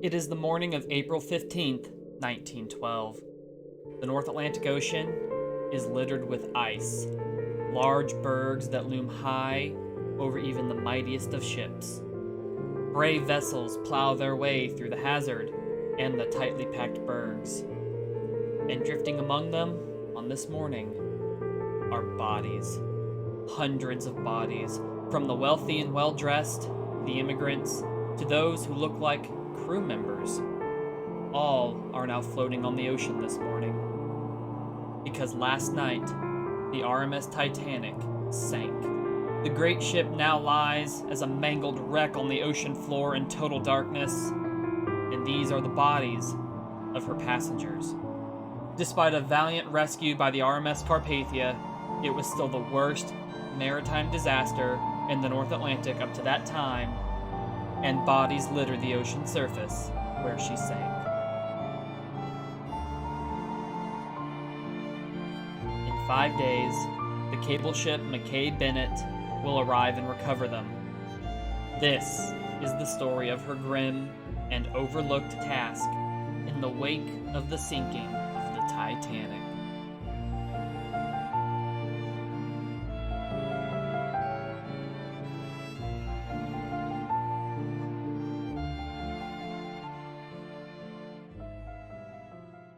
It is the morning of April 15th, 1912. The North Atlantic Ocean is littered with ice, large bergs that loom high over even the mightiest of ships. Brave vessels plow their way through the hazard and the tightly packed bergs. And drifting among them on this morning are bodies. Hundreds of bodies, from the wealthy and well dressed, the immigrants, to those who look like crew members. All are now floating on the ocean this morning. Because last night, the RMS Titanic sank. The great ship now lies as a mangled wreck on the ocean floor in total darkness, and these are the bodies of her passengers. Despite a valiant rescue by the RMS Carpathia, it was still the worst maritime disaster in the North Atlantic up to that time, and bodies litter the ocean surface where she sank. In 5 days, the cable ship Mackay-Bennett will arrive and recover them. This is the story of her grim and overlooked task in the wake of the sinking of the Titanic.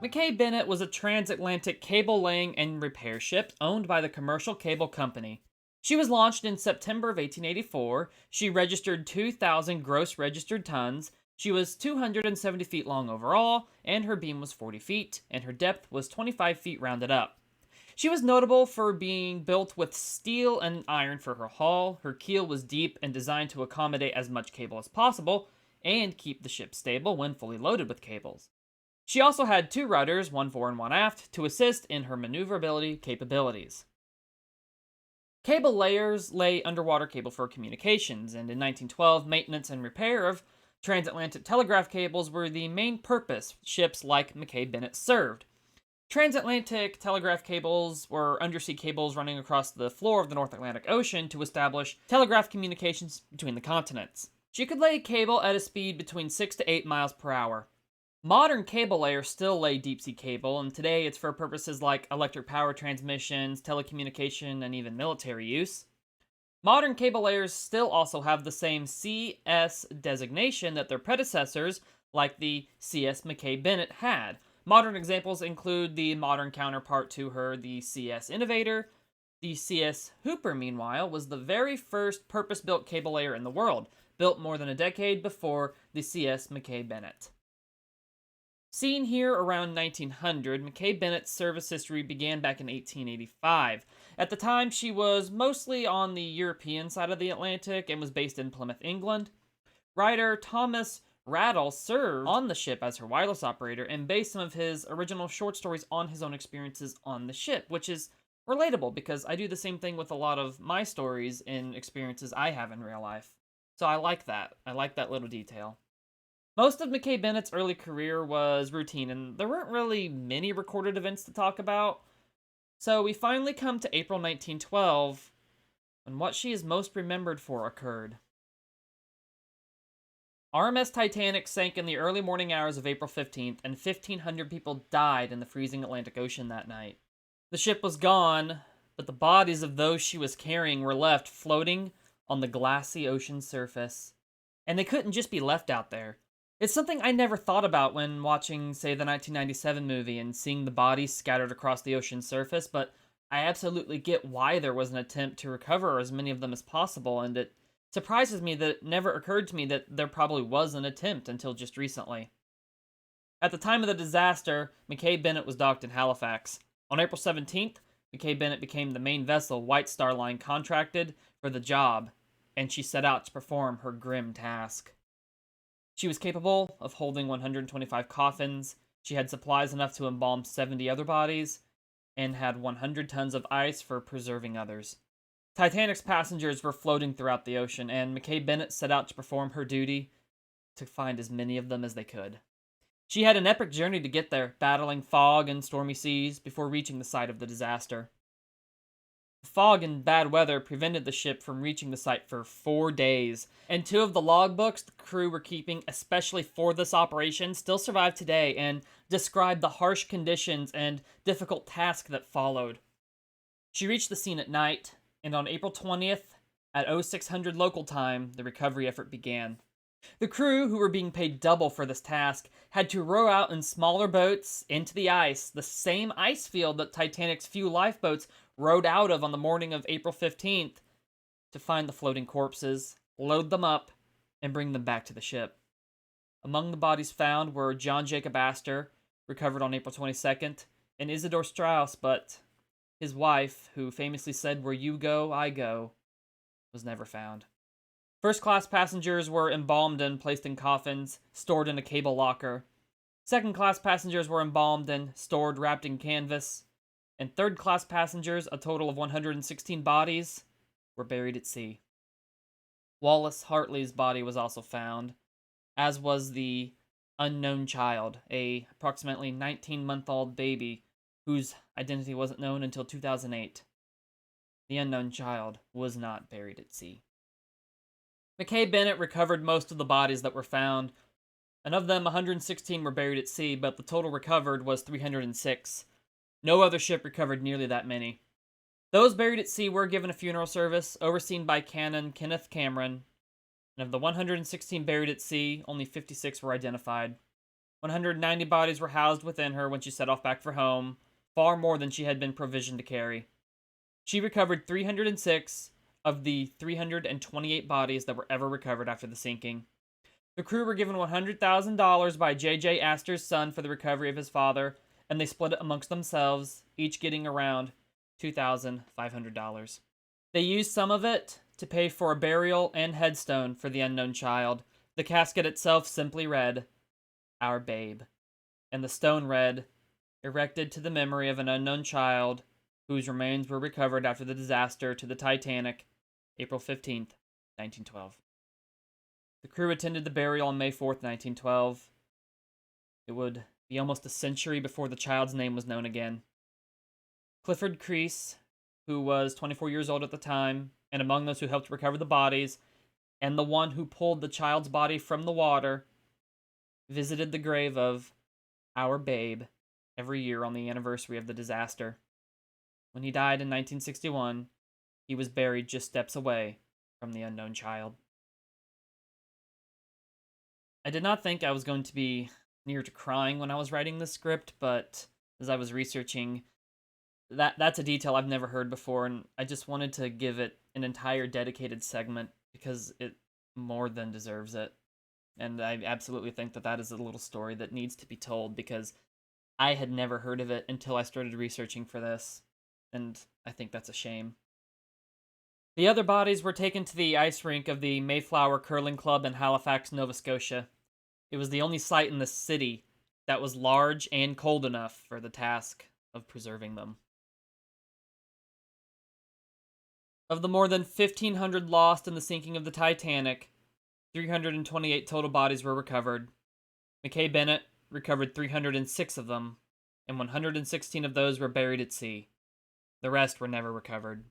Mackay-Bennett was a transatlantic cable-laying and repair ship owned by the Commercial Cable Company. She was launched in September of 1884. She registered 2,000 gross registered tons. She was 270 feet long overall, and her beam was 40 feet, and her depth was 25 feet rounded up. She was notable for being built with steel and iron for her hull. Her keel was deep and designed to accommodate as much cable as possible and keep the ship stable when fully loaded with cables. She also had 2 rudders, one fore and one aft, to assist in her maneuverability capabilities. Cable layers lay underwater cable for communications, and in 1912, maintenance and repair of transatlantic telegraph cables were the main purpose ships like Mackay-Bennett served. Transatlantic telegraph cables were undersea cables running across the floor of the North Atlantic Ocean to establish telegraph communications between the continents. She could lay cable at a speed between 6 to 8 miles per hour. Modern cable layers still lay deep-sea cable, and today it's for purposes like electric power transmissions, telecommunication, and even military use. Modern cable layers still also have the same CS designation that their predecessors, like the CS Mackay-Bennett, had. Modern examples include the modern counterpart to her, the CS Innovator. The CS Hooper, meanwhile, was the very first purpose-built cable layer in the world, built more than a decade before the CS Mackay-Bennett. Seen here around 1900, Mackay-Bennett's service history began back in 1885. At the time, she was mostly on the European side of the Atlantic and was based in Plymouth, England. Writer Thomas Rattle served on the ship as her wireless operator and based some of his original short stories on his own experiences on the ship, which is relatable because I do the same thing with a lot of my stories and experiences I have in real life. So I like that. I like that little detail. Most of Mackay-Bennett's early career was routine, and there weren't really many recorded events to talk about. So we finally come to April 1912, when what she is most remembered for occurred. RMS Titanic sank in the early morning hours of April 15th, and 1,500 people died in the freezing Atlantic Ocean that night. The ship was gone, but the bodies of those she was carrying were left floating on the glassy ocean surface. And they couldn't just be left out there. It's something I never thought about when watching, say, the 1997 movie and seeing the bodies scattered across the ocean's surface, but I absolutely get why there was an attempt to recover as many of them as possible, and it surprises me that it never occurred to me that there probably was an attempt until just recently. At the time of the disaster, Mackay-Bennett was docked in Halifax. On April 17th, Mackay-Bennett became the main vessel White Star Line contracted for the job, and she set out to perform her grim task. She was capable of holding 125 coffins, she had supplies enough to embalm 70 other bodies, and had 100 tons of ice for preserving others. Titanic's passengers were floating throughout the ocean, and Mackay-Bennett set out to perform her duty to find as many of them as they could. She had an epic journey to get there, battling fog and stormy seas before reaching the site of the disaster. Fog and bad weather prevented the ship from reaching the site for 4 days, and two of the logbooks the crew were keeping especially for this operation still survive today and describe the harsh conditions and difficult task that followed. She reached the scene at night, and on April 20th, at 0600 local time, the recovery effort began. The crew, who were being paid double for this task, had to row out in smaller boats into the ice, the same ice field that Titanic's few lifeboats rowed out of on the morning of April 15th, to find the floating corpses, load them up, and bring them back to the ship. Among the bodies found were John Jacob Astor, recovered on April 22nd, and Isidor Strauss, but his wife, who famously said, "Where you go, I go," was never found. First-class passengers were embalmed and placed in coffins, stored in a cable locker. Second-class passengers were embalmed and stored wrapped in canvas. And third-class passengers, a total of 116 bodies, were buried at sea. Wallace Hartley's body was also found, as was the unknown child, a approximately 19-month-old baby whose identity wasn't known until 2008. The unknown child was not buried at sea. Mackay-Bennett recovered most of the bodies that were found, and of them 116 were buried at sea, but the total recovered was 306. No other ship recovered nearly that many. Those buried at sea were given a funeral service, overseen by Canon Kenneth Cameron, and of the 116 buried at sea, only 56 were identified. 190 bodies were housed within her when she set off back for home, far more than she had been provisioned to carry. She recovered 306 of the 328 bodies that were ever recovered after the sinking. The crew were given $100,000 by J.J. Astor's son for the recovery of his father, and they split it amongst themselves, each getting around $2,500. They used some of it to pay for a burial and headstone for the unknown child. The casket itself simply read, "Our Babe," and the stone read, "Erected to the memory of an unknown child whose remains were recovered after the disaster to the Titanic, April 15th, 1912. The crew attended the burial on May 4th, 1912. It would be almost a century before the child's name was known again. Clifford Crease, who was 24 years old at the time, and among those who helped recover the bodies, and the one who pulled the child's body from the water, visited the grave of Our Babe every year on the anniversary of the disaster. When he died in 1961, he was buried just steps away from the unknown child. I did not think I was going to be near to crying when I was writing this script, but as I was researching, that's a detail I've never heard before, and I just wanted to give it an entire dedicated segment because it more than deserves it. And I absolutely think that is a little story that needs to be told because I had never heard of it until I started researching for this, and I think that's a shame. The other bodies were taken to the ice rink of the Mayflower Curling Club in Halifax, Nova Scotia. It was the only site in the city that was large and cold enough for the task of preserving them. Of the more than 1,500 lost in the sinking of the Titanic, 328 total bodies were recovered. Mackay-Bennett recovered 306 of them, and 116 of those were buried at sea. The rest were never recovered.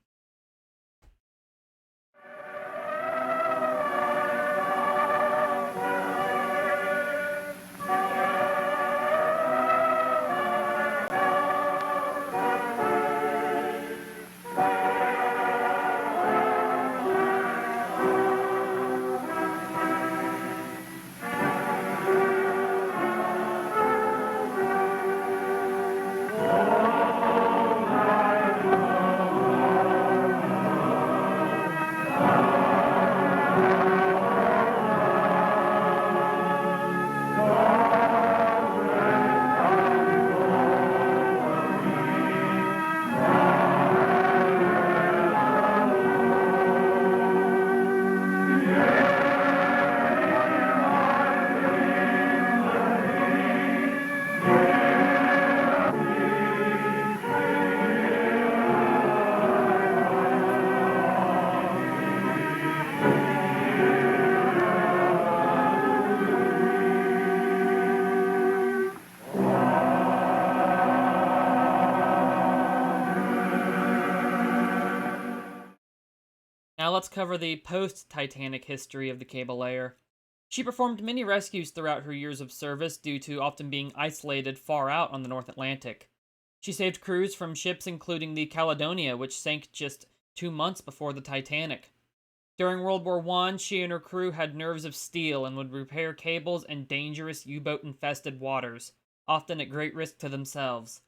let's cover the post-Titanic history of the cable layer. She performed many rescues throughout her years of service due to often being isolated far out on the North Atlantic. She saved crews from ships including the Caledonia, which sank just 2 months before the Titanic. During World War I, she and her crew had nerves of steel and would repair cables in dangerous U-boat infested waters, often at great risk to themselves.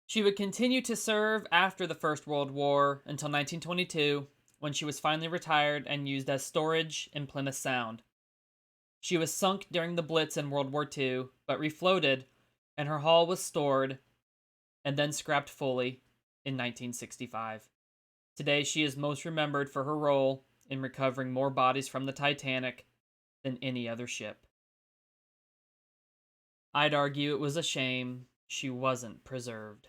She would continue to serve after the First World War until 1922, when she was finally retired and used as storage in Plymouth Sound. She was sunk during the Blitz in World War II, but refloated, and her hull was stored and then scrapped fully in 1965. Today, she is most remembered for her role in recovering more bodies from the Titanic than any other ship. I'd argue it was a shame she wasn't preserved.